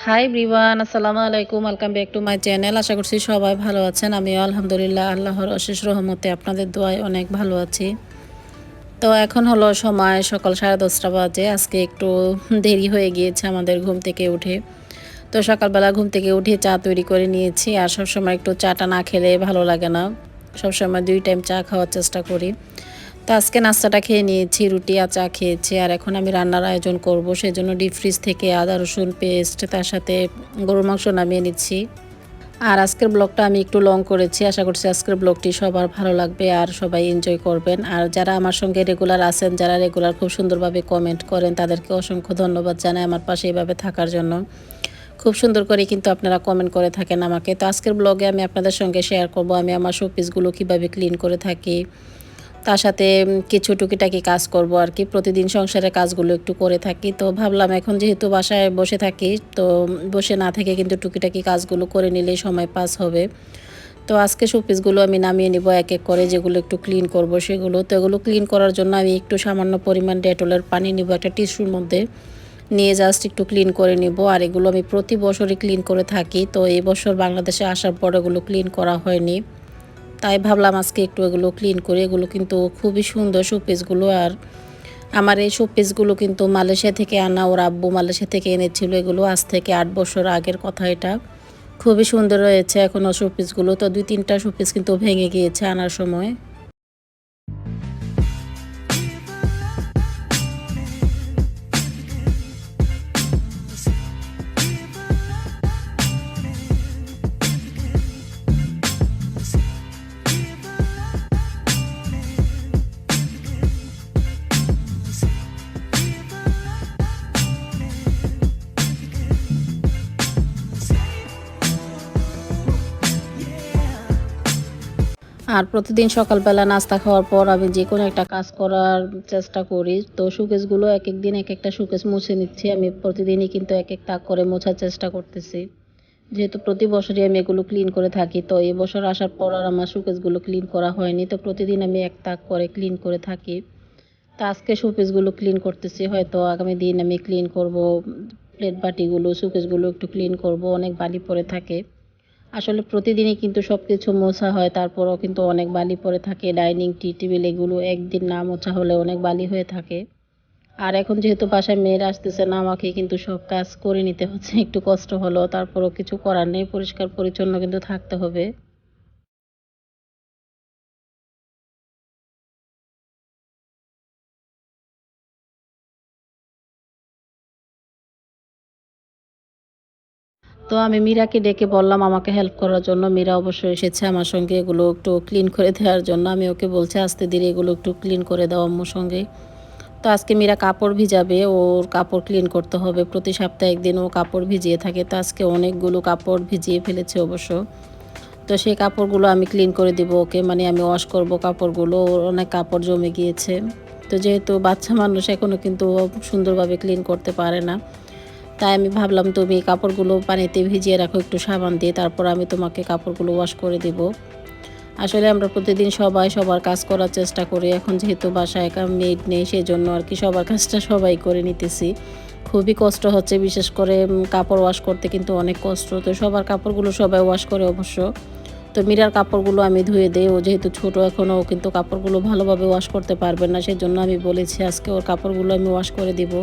High everyone, আসসালামু আলাইকুম। Welcome back to my channel. আশা করছি সবাই ভালো আছেন। আমিও আলহামদুলিল্লাহ আল্লাহর অশেষ রহমতে আপনাদের দোয়ায় অনেক ভালো আছি। তো এখন হলো সময় সকাল 10:30 বাজে। আজকে একটু দেরি হয়ে গিয়েছে আমাদের ঘুম থেকে উঠে। তো সকালবেলা ঘুম থেকে উঠে চা তৈরি করে নিয়েছি। আর সবসময় একটু চাটা না খেলে ভালো লাগে না। সবসময় 2 টাইম চা খাওয়ার চেষ্টা করি। তো আজকে নাস্তাটা খেয়ে নিয়েছি, রুটি আর চা খেয়েছি। আর এখন আমি রান্নার আয়োজন করব। সেজন্য ডিপ ফ্রিজ থেকে আদা রসুন পেস্ট, তার সাথে গরুর মাংস নামিয়ে নিচ্ছি। আর আজকের ব্লগটা আমি একটু লং করেছি। আশা করছি আজকের ব্লগটি সবার ভালো লাগবে আর সবাই এনজয় করবেন। আর যারা আমার সঙ্গে রেগুলার আছেন, যারা রেগুলার খুব সুন্দরভাবে কমেন্ট করেন, তাদেরকে অসংখ্য ধন্যবাদ জানাই আমার পাশে এভাবে থাকার জন্য। খুব সুন্দর করে কিন্তু আপনারা কমেন্ট করে থাকেন আমাকে। তো আজকের ব্লগে আমি আপনাদের সঙ্গে শেয়ার করব আমি আমার শোপিসগুলো কীভাবে ক্লিন করে থাকি। তার সাথে কিছু টুকিটাকি কাজ করব আর কি। প্রতিদিন সংসারের কাজগুলো একটু করে থাকি। তো ভাবলাম এখন যেহেতু বাসায় বসে থাকি, তো বসে না থেকে কিন্তু টুকিটাকি কাজগুলো করে নিলেই সময় পাস হবে। তো আজকে শোপিসগুলো আমি নামিয়ে নিব এক এক করে, যেগুলো একটু ক্লিন করব সেগুলো। তো এগুলো ক্লিন করার জন্য আমি একটু সামান্য পরিমাণ ডেটলের পানি নিব একটা টিস্যুর মধ্যে, নিয়ে জাস্ট একটু ক্লিন করে নিব। আর এগুলো আমি প্রতি বছরই ক্লিন করে থাকি। তো এই বছর বাংলাদেশে আসার পর এগুলো ক্লিন করা হয়নি, তাই ভাবলাম আজকে একটু এগুলো ক্লিন করি। এগুলো কিন্তু খুবই সুন্দর শোপিসগুলো। আর আমার এই শোপিসগুলো কিন্তু মালয়েশিয়া থেকে আনা, ওর আব্বু মালয়েশিয়া থেকে এনেছিল এগুলো। আজ থেকে 8 বছর আগের কথা এটা। খুবই সুন্দর রয়েছে এখনও শোপিসগুলো। তো 2-3টা শোপিস কিন্তু ভেঙে গিয়েছে আনার সময়। আর প্রতিদিন সকালবেলা নাস্তা খাওয়ার পর আমি যে কোনো একটা কাজ করার চেষ্টা করি। তো শোকেসগুলো একেক দিন একেকটা শোকেস মুছে নিচ্ছি। আমি প্রতিদিনই কিন্তু এক এক তাক করে মোছার চেষ্টা করতেছি। যেহেতু প্রতি বছরই আমি এগুলো ক্লিন করে থাকি, তো এই বছর আসার পর আর আমার শোকেসগুলো ক্লিন করা হয়নি। তো প্রতিদিন আমি এক তাক করে ক্লিন করে থাকি। তো আজকে শোপিসগুলো ক্লিন করতেছি, হয়তো আগামী দিন আমি ক্লিন করব প্লেট বাটিগুলো, শোকেসগুলো একটু ক্লিন করব। অনেক বালি পড়ে থাকে। আসলে প্রতিদিনই কিন্তু সব কিছু মোছা হয়, তারপরেও কিন্তু অনেক বালি পড়ে থাকে। ডাইনিং টেবিল এগুলো একদিন না মোছা হলে অনেক বালি হয়ে থাকে। আর এখন যেহেতু বাসায় মেয়েরা আসতেছে না, আমাকে কিন্তু সব কাজ করে নিতে হচ্ছে। একটু কষ্ট হলেও তারপরেও কিছু করার নেই, পরিষ্কার পরিচ্ছন্ন কিন্তু থাকতে হবে। তো আমি মীরাকে ডেকে বললাম আমাকে হেল্প করার জন্য। মীরা অবশ্যই এসেছে আমার সঙ্গে এগুলো একটু ক্লিন করে দেওয়ার জন্য। আমি ওকে বলছি আস্তে ধীরে এগুলো একটু ক্লিন করে দাও আম্মুর সঙ্গে। তো আজকে মীরা কাপড় ভিজাবে, ওর কাপড় ক্লিন করতে হবে। প্রতি সপ্তাহে একদিন ও কাপড় ভিজিয়ে থাকে। তো আজকে অনেকগুলো কাপড় ভিজিয়ে ফেলেছে অবশ্য। তো সেই কাপড়গুলো আমি ক্লিন করে দিব ওকে, মানে আমি ওয়াশ করব কাপড়গুলো। ওর অনেক কাপড় জমে গিয়েছে। তো যেহেতু বাচ্চা মানুষ এখনও কিন্তু ও সুন্দরভাবে ক্লিন করতে পারে না, তাই আমি ভাবলাম তুমি কাপড়গুলো পানিতে ভিজিয়ে রাখো একটু সাবান দিয়ে, তারপর আমি তোমাকে কাপড়গুলো ওয়াশ করে দিব। আসলে আমরা প্রতিদিন সবাই সবার কাজ করার চেষ্টা করি। এখন যেহেতু বাসায় একা মেড নেই, সেজন্য আর কি সবার কাজটা সবাই করে নিতেছি। খুবই কষ্ট হচ্ছে, বিশেষ করে কাপড় ওয়াশ করতে কিন্তু অনেক কষ্ট। তো সবার কাপড়গুলো সবাই ওয়াশ করে অবশ্য। তো মীরার কাপড়গুলো আমি ধুয়ে দেই। ও যেহেতু ছোট এখনও, ও কিন্তু কাপড়গুলো ভালোভাবে ওয়াশ করতে পারবে না। সেজন্য আমি বলেছি আজকে ওর কাপড়গুলো আমি ওয়াশ করে দিব।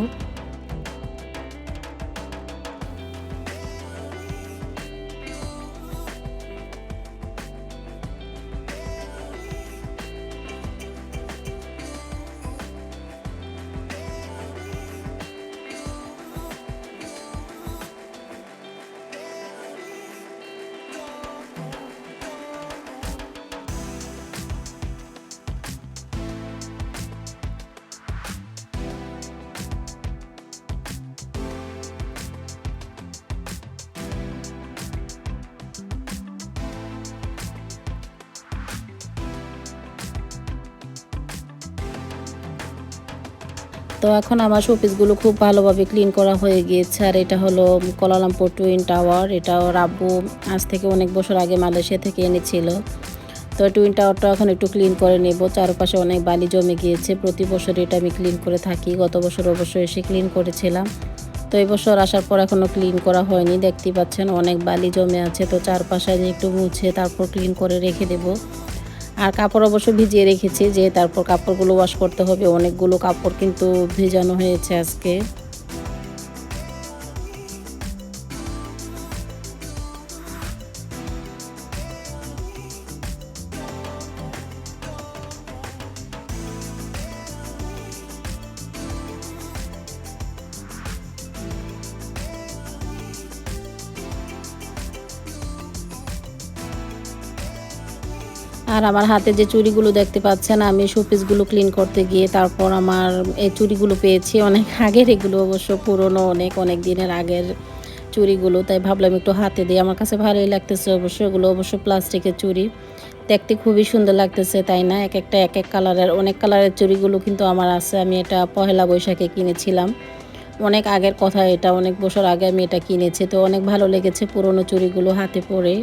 তো এখন আমার শোপিসগুলো খুব ভালোভাবে ক্লিন করা হয়ে গিয়েছে। আর এটা হলো কুয়ালালামপুর টুইন টাওয়ার। এটা ওর আব্বু আজ থেকে অনেক বছর আগে মালয়েশিয়া থেকে এনেছিল। তো টুইন টাওয়ারটা এখন একটু ক্লিন করে নেব। চারপাশে অনেক বালি জমে গিয়েছে। প্রতি বছর এটা আমি ক্লিন করে থাকি। গত বছর অবশ্যই এসে ক্লিন করেছিলাম। তো এই বছর আসার পর এখনও ক্লিন করা হয়নি, দেখতেই পাচ্ছেন অনেক বালি জমে আছে। তো চারপাশে একটু মুছে তারপর ক্লিন করে রেখে দেব। আর কাপড় অবশ্য ভিজিয়ে রেখেছি, যে তারপর কাপড়গুলো ওয়াশ করতে হবে। অনেকগুলো কাপড় কিন্তু ভেজানো হয়েছে আজকে। আর আমার হাতে যে চুড়িগুলো দেখতে পাচ্ছেন, আমি শোপিসগুলো ক্লিন করতে গিয়ে তারপর আমার এই চুড়িগুলো পেয়েছি। অনেক আগের, এগুলো অবশ্য পুরনো, অনেক অনেক দিনের আগের চুড়িগুলো। তাই ভাবলাম একটু হাতে দিই, আমার কাছে ভালোই লাগতেছে। অবশ্য এগুলো অবশ্য প্লাস্টিকের চুড়ি, দেখতে খুবই সুন্দর লাগতেছে, তাই না? এক একটা এক এক কালারের, অনেক কালারের চুড়িগুলো কিন্তু আমার আছে। আমি এটা পহেলা বৈশাখে কিনেছিলাম, অনেক আগের কথা, এটা অনেক বছর আগে আমি এটা কিনেছি। তো অনেক ভালো লেগেছে পুরনো চুড়িগুলো হাতে পরে।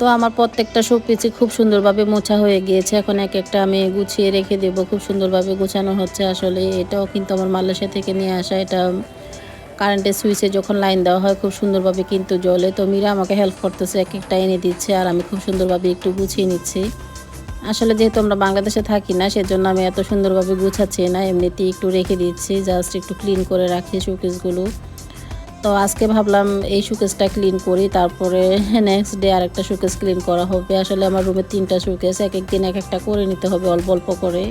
তো আমার প্রত্যেকটা শোপিসই খুব সুন্দরভাবে মোছা হয়ে গিয়েছে। এখন এক একটা আমি গুছিয়ে রেখে দেব। খুব সুন্দরভাবে গোছানো হচ্ছে আসলে। এটাও কিন্তু আমার মালয়েশিয়া থেকে নিয়ে আসা। এটা কারেন্টের সুইচে যখন লাইন দেওয়া হয় খুব সুন্দরভাবে কিন্তু জ্বলে। তো মীরা আমাকে হেল্প করতেছে, এক একটা এনে দিচ্ছে আর আমি খুব সুন্দরভাবে একটু গুছিয়ে নিচ্ছি। আসলে যেহেতু আমরা বাংলাদেশে থাকি না, সেজন্য আমি এত সুন্দরভাবে গুছাচ্ছি না, এমনিতেই একটু রেখে দিচ্ছি, জাস্ট একটু ক্লিন করে রাখি শোকেসগুলো। তো আজকে ভাবলাম এই শোকেসটা ক্লিন করি, তারপরে নেক্সট ডে আরেকটা শোকেস ক্লিন করা হবে। আসলে আমার রুমে ৩টা শোকেস, এক এক দিন এক একটা করে নিতে হবে অল্প অল্প করে।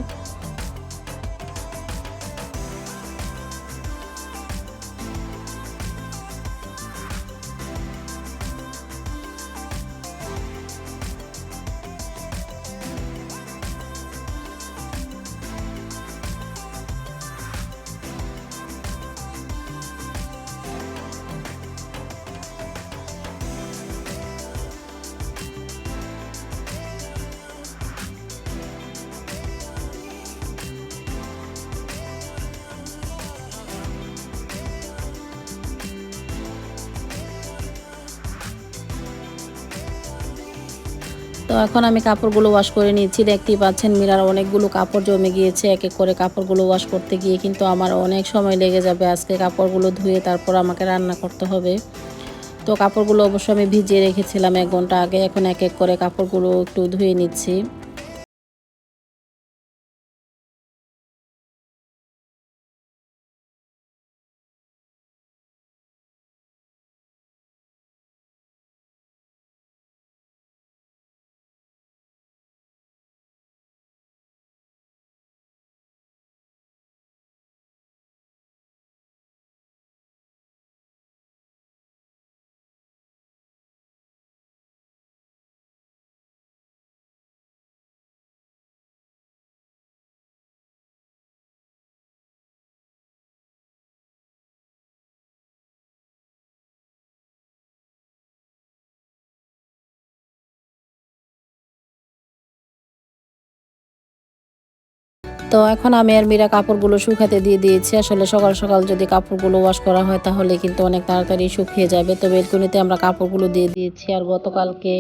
তো এখন আমি কাপড়গুলো ওয়াশ করে নিচ্ছি। দেখতেই পাচ্ছেন মীরার অনেকগুলো কাপড় জমে গিয়েছে। এক এক করে কাপড়গুলো ওয়াশ করতে গিয়ে কিন্তু আমার অনেক সময় লেগে যাবে। আজকে কাপড়গুলো ধুয়ে তারপর আমাকে রান্না করতে হবে। তো কাপড়গুলো অবশ্য আমি ভিজিয়ে রেখেছিলাম ১ ঘন্টা আগে। এখন এক এক করে কাপড়গুলো একটু ধুয়ে নিচ্ছি। তো এখন আমি আর মীরা কাপড়গুলো শুকাতে দিয়ে দিয়েছি। আসলে সকাল সকাল যদি কাপড়গুলো ওয়াশ করা হয় তাহলে কিন্তু অনেক তাড়াতাড়ি শুকিয়ে যাবে। তো বেলকনিতে আমরা কাপড়গুলো দিয়ে দিয়েছি। আর গতকালকে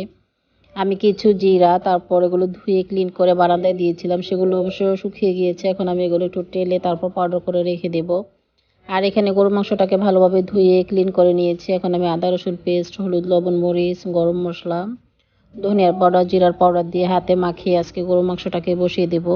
আমি কিছু জিরা, তারপর এগুলো ধুয়ে ক্লিন করে বারান্দায় দিয়েছিলাম, সেগুলো অবশ্য শুকিয়ে গিয়েছে। এখন আমি এগুলো একটু টেলে তারপর পাউডার করে রেখে দেব। আর এখানে গরুর মাংসটাকে ভালোভাবে ধুয়ে ক্লিন করে নিয়েছি। এখন আমি আদা রসুন পেস্ট, হলুদ লবণ মরিচ, গরম মশলা, ধনিয়ার পাউডার, জিরার পাউডার দিয়ে হাতে মাখিয়ে আজকে গরুর মাংসটাকে বসিয়ে দেব।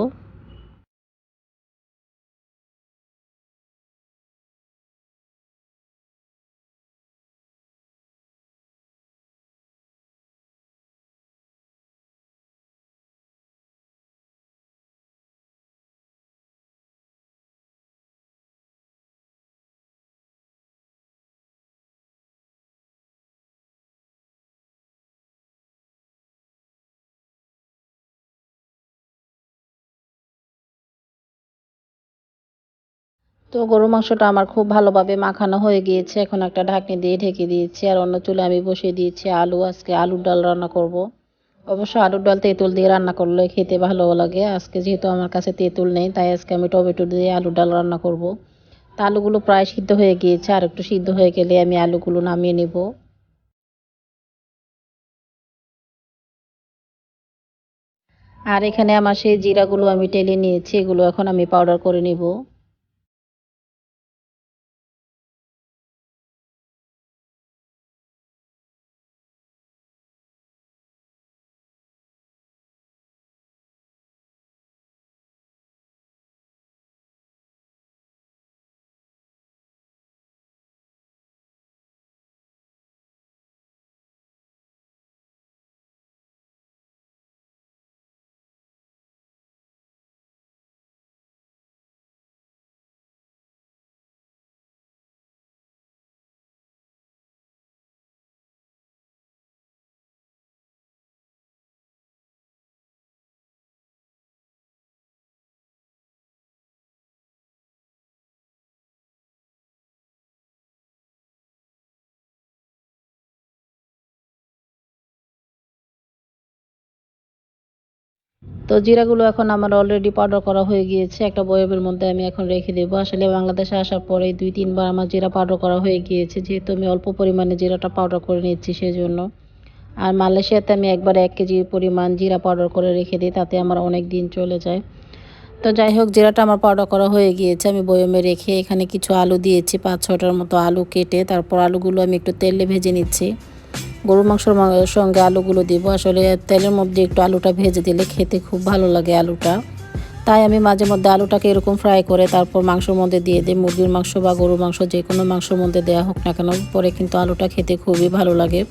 তো গরুর মাংসটা আমার খুব ভালোভাবে মাখানো হয়ে গিয়েছে। এখন একটা ঢাকনি দিয়ে ঢেকে দিয়েছি আর অন্য চুলায় আমি বসিয়ে দিয়েছি আলু। আজকে আলুর ডাল রান্না করব। অবশ্য আলুর ডাল তেঁতুল দিয়ে রান্না করলে খেতে ভালো লাগে। আজকে যেহেতু আমার কাছে তেঁতুল নেই তাই আজকে আমি টমেটো দিয়ে আলুর ডাল রান্না করব। তা আলুগুলো প্রায় সিদ্ধ হয়ে গিয়েছে, আর একটু সিদ্ধ হয়ে গেলে আমি আলুগুলো নামিয়ে নেব। আর এখানে আমার সেই জিরাগুলো আমি টেলে নিয়েছি, এগুলো এখন আমি পাউডার করে নেব। তো জিরাগুলো এখন আমার অলরেডি পাউডার করা হয়ে গিয়েছে। একটা বয়ামের মধ্যে আমি এখন রেখে দেবো। আসলে বাংলাদেশে আসার পরে ২-৩ বার আমার জিরা পাউডার করা হয়ে গিয়েছে। যেহেতু আমি অল্প পরিমাণে জিরাটা পাউডার করে নিচ্ছি সেজন্য। আর মালয়েশিয়াতে আমি একবারে ১ কেজি পরিমাণ জিরা পাউডার করে রেখে দিই, তাতে আমার অনেক দিন চলে যায়। তো যাই হোক, জিরাটা আমার পাউডার করা হয়ে গিয়েছে। আমি বয়ামে রেখে এখানে কিছু আলু দিয়েছি, ৫-৬টার মতো আলু কেটে। তারপর আলুগুলো আমি একটু তেলে ভেজে নিচ্ছি। গরুর মাংসর সঙ্গে আলুগুলো দিব। আসলে তেলের মধ্যে একটু আলুটা ভেজে দিলে খেতে খুব ভালো লাগে আলুটা। তাই আমি মাঝে মধ্যে আলুটাকে এরকম ফ্রাই করে তারপর মাংসর মধ্যে দিয়ে দিই। মুরগির মাংস বা গরুর মাংস যে কোনো মাংসর মধ্যে দেওয়া হোক না কেন, পরে কিন্তু আলুটা খেতে খুবই ভালো লাগে।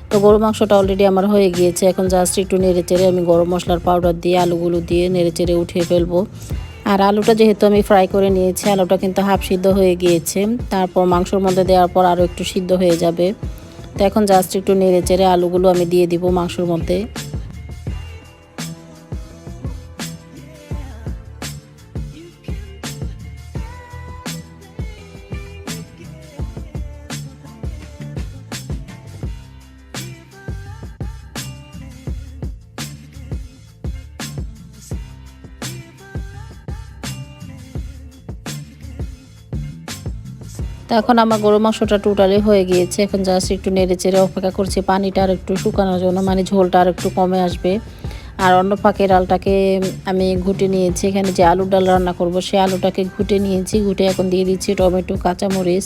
তো গরুর মাংসটা অলরেডি আমার হয়ে গিয়েছে। এখন জাস্ট একটু নেড়েচেড়ে আমি গরম মশলার পাউডার দিয়ে আলুগুলো দিয়ে নেড়েচেড়ে উঠিয়ে ফেলবো। আর আলুটা যেহেতু আমি ফ্রাই করে নিয়েছি, আলুটা কিন্তু হাফ সিদ্ধ হয়ে গিয়েছে। তারপর মাংসর মধ্যে দেওয়ার পর আরও একটু সিদ্ধ হয়ে যাবে। তো এখন জাস্ট একটু নেড়েচেড়ে আলুগুলো আমি দিয়ে দিব মাংসর মধ্যে। তো এখন আমার গরুর মাংসটা টোটালি হয়ে গিয়েছে। এখন জাস্ট একটু নেড়েচেড়ে অপেক্ষা করছি পানিটা আর একটু শুকানোর জন্য, মানে ঝোলটা আর একটু কমে আসবে। আর অন্য পাকে ডালটাকে আমি ঘুটে নিয়েছি। এখানে যে আলুর ডাল রান্না করব সেই আলুটাকে ঘুটে নিয়েছি। ঘুটে এখন দিয়ে দিচ্ছি টমেটো, কাঁচামরিচ,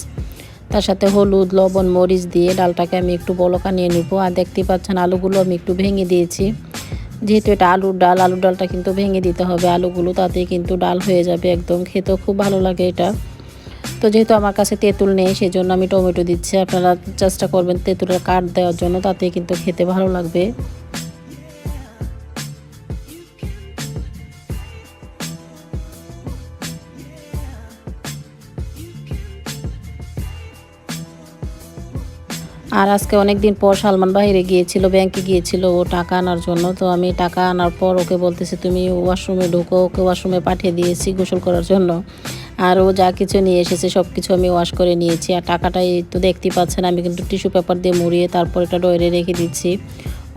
তার সাথে হলুদ, লবণ, মরিচ দিয়ে ডালটাকে আমি একটু বলকা নিয়ে নিব। আর দেখতেই পাচ্ছেন আলুগুলো আমি একটু ভেঙে দিয়েছি। যেহেতু এটা আলুর ডাল, আলুর ডালটা কিন্তু ভেঙে দিতে হবে আলুগুলো, তাতেই কিন্তু ডাল হয়ে যাবে একদম। খেতেও খুব ভালো লাগে এটা। তো যেহেতু আমার কাছে তেঁতুল নেই সেজন্য আমি টমেটো দিচ্ছি। আপনারা চেষ্টা করবেন তেঁতুলের কাঠ দেওয়ার জন্য, তাতে কিন্তু খেতে ভালো লাগবে। আর আজকে অনেক দিন পর সালমান বাইরে গিয়েছিল, ব্যাংকে গিয়েছিল ও টাকা আনার জন্য। তো আমি টাকা আনার পর ওকে বলতেছি তুমি ওয়াশরুমে ঢুকো। ওকে ওয়াশরুমে পাঠিয়ে দিয়েছি গোসল করার জন্য। আর ও যা কিছু নিয়ে এসেছে সব কিছু আমি ওয়াশ করে নিয়েছি। আর টাকাটা এই তো দেখতেই পাচ্ছেন আমি কিন্তু টিস্যু পেপার দিয়ে মুড়িয়ে তারপর এটা ডয়ারে রেখে দিচ্ছি।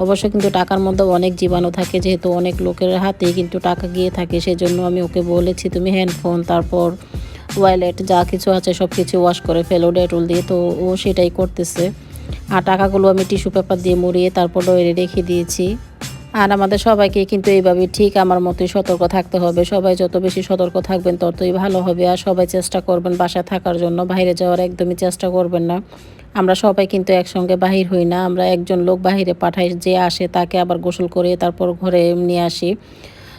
অবশ্য কিন্তু টাকার মধ্যে অনেক জীবাণু থাকে, যেহেতু অনেক লোকের হাতেই কিন্তু টাকা গিয়ে থাকে, সেজন্য আমি ওকে বলেছি তুমি হ্যান্ডফোন তারপর ওয়ালেট যা কিছু আছে সব কিছু ওয়াশ করে ফেলো ডেটল দিয়ে। তো ও সেটাই করতেছে। আর টাকাগুলো আমি টিস্যু পেপার দিয়ে মুড়িয়ে তারপর ডয়ারে রেখে দিয়েছি। আর আমাদের সবাইকে কিন্তু এইভাবে ঠিক আমার মতোই সতর্ক থাকতে হবে। সবাই যত বেশি সতর্ক থাকবেন ততই ভালো হবে। আর সবাই চেষ্টা করবেন বাসায় থাকার জন্য, বাইরে যাওয়ার একদমই চেষ্টা করবেন না। আমরা সবাই কিন্তু একসঙ্গে বাহির হই না। আমরা একজন লোক বাহিরে পাঠাই, যে আসে তাকে আবার গোসল করে তারপর ঘরে নিয়ে আসি।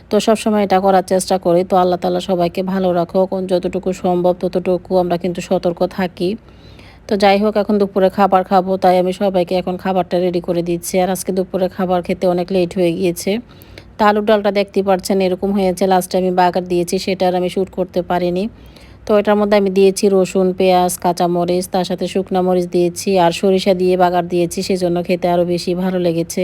তো সবসময় এটা করার চেষ্টা করি। তো আল্লাহ তাআলা সবাইকে ভালো রাখুক। যতটুকু সম্ভব ততটুকু আমরা কিন্তু সতর্ক থাকি। তো যাই হোক, এখন দুপুরে খাবার খাবো, তাই আমি সবাইকে এখন খাবারটা রেডি করে দিচ্ছি। আর আজকে দুপুরে খাবার খেতে অনেক লেট হয়ে গিয়েছে। তা আলুর ডালটা দেখতেই পাচ্ছেন এরকম হয়েছে। লাস্টে আমি বাগার দিয়েছি, সেটা আর আমি শ্যুট করতে পারিনি। তো এটার মধ্যে আমি দিয়েছি রসুন, পেঁয়াজ, কাঁচামরিচ, তার সাথে শুকনো মরিচ দিয়েছি আর সরিষা দিয়ে বাগার দিয়েছি, সেজন্য খেতে আরও বেশি ভালো লেগেছে।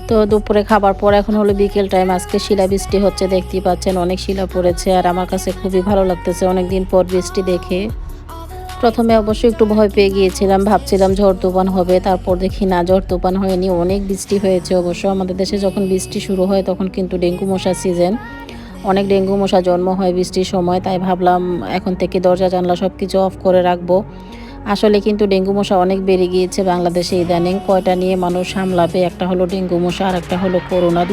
তো দুপুরে খাবার পর এখন হলো বিকেল টাইম। আজকে শিলা বৃষ্টি হচ্ছে, দেখতেই পাচ্ছেন অনেক শিলা পড়েছে আর আমার কাছে খুবই ভালো লাগতেছে অনেকদিন পর বৃষ্টি দেখে। প্রথমে অবশ্যই একটু ভয় পেয়ে গিয়েছিলাম, ভাবছিলাম ঝড় তুফান হবে, তারপর দেখি না ঝড় তুফান হয়নি, অনেক বৃষ্টি হয়েছে। অবশ্য আমাদের দেশে যখন বৃষ্টি শুরু হয় তখন কিন্তু ডেঙ্গু মশার সিজন, অনেক ডেঙ্গু মশা জন্ম হয় বৃষ্টির সময়। তাই ভাবলাম এখন থেকে দরজা জানলা সব কিছু অফ করে রাখবো। আসলে কিন্তু ডেঙ্গু মশা অনেক বেড়ে গিয়েছে বাংলাদেশে ইদানিং। কয়টা নিয়ে মানুষ সামলাবে, একটা হলো ডেঙ্গু মশা আর একটা হলো করোনা।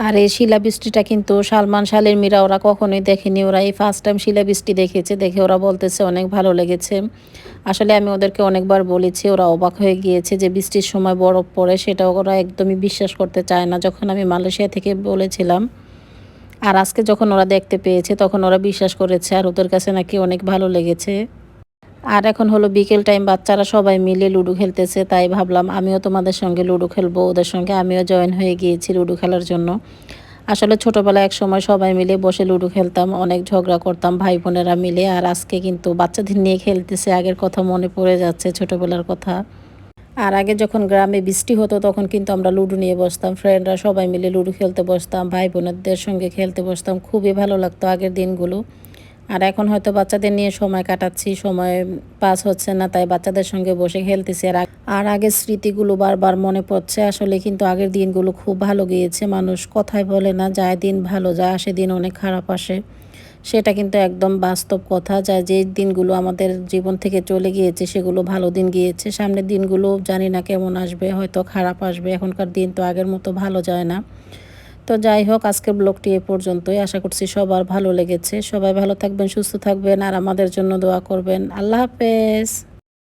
আর এই শিলাবৃষ্টিটা কিন্তু সালমান শালের মীরা ওরা কখনোই দেখেনি, ওরা এই ফার্স্ট টাইম শিলাবৃষ্টি দেখেছে। দেখে ওরা বলতেছে অনেক ভালো লেগেছে। আসলে আমি ওদেরকে অনেকবার বলেছি, ওরা অবাক হয়ে গিয়েছে যে বৃষ্টির সময় বরফ পড়ে, সেটা ওরা একদমই বিশ্বাস করতে চায় না যখন আমি মালয়েশিয়া থেকে বলেছিলাম। আর আজকে যখন ওরা দেখতে পেয়েছে তখন ওরা বিশ্বাস করেছে আর ওদের কাছে নাকি অনেক ভালো লেগেছে। আর এখন হলো বিকেল টাইম, বাচ্চারা সবাই মিলে লুডো খেলতেছে, তাই ভাবলাম আমিও তোমাদের সঙ্গে লুডো খেলবো। ওদের সঙ্গে আমিও জয়েন হয়ে গিয়েছি লুডো খেলার জন্য। আসলে ছোটোবেলায় এক সময় সবাই মিলে বসে লুডো খেলতাম, অনেক ঝগড়া করতাম ভাই বোনেরা মিলে। আর আজকে কিন্তু বাচ্চাদের নিয়ে খেলতেছে, আগের কথা মনে পড়ে যাচ্ছে, ছোটোবেলার কথা। আর আগে যখন গ্রামে বৃষ্টি হতো তখন কিন্তু আমরা লুডো নিয়ে বসতাম, ফ্রেন্ডরা সবাই মিলে লুডো খেলতে বসতাম, ভাই বোনেদের সঙ্গে খেলতে বসতাম, খুবই ভালো লাগতো আগের দিনগুলো। আর এখন হয়তো বাচ্চাদের নিয়ে সময় কাটাচ্ছি, সময় পাস হচ্ছে না, তাই বাচ্চাদের সঙ্গে বসে খেলতেছি। আর আগের স্মৃতিগুলো বারবার মনে পড়ছে। আসলে কিন্তু আগের দিনগুলো খুব ভালো গিয়েছে। মানুষ কথায় বলে না, যায় দিন ভালো যায়, আসে দিন অনেক খারাপ আসে। সেটা কিন্তু একদম বাস্তব কথা, যা যে দিনগুলো আমাদের জীবন থেকে চলে গিয়েছে সেগুলো ভালো দিন গিয়েছে। সামনের দিনগুলো জানি না কেমন আসবে, হয়তো খারাপ আসবে। এখনকার দিন তো আগের মতো ভালো যায় না। তো যাই হোক, আজকের ব্লগটি এ পর্যন্তই। আশা করছি সবার ভালো লেগেছে। সবাই ভালো থাকবেন, সুস্থ থাকবেন আর আমাদের জন্য দোয়া করবেন। আল্লাহ হাফেজ।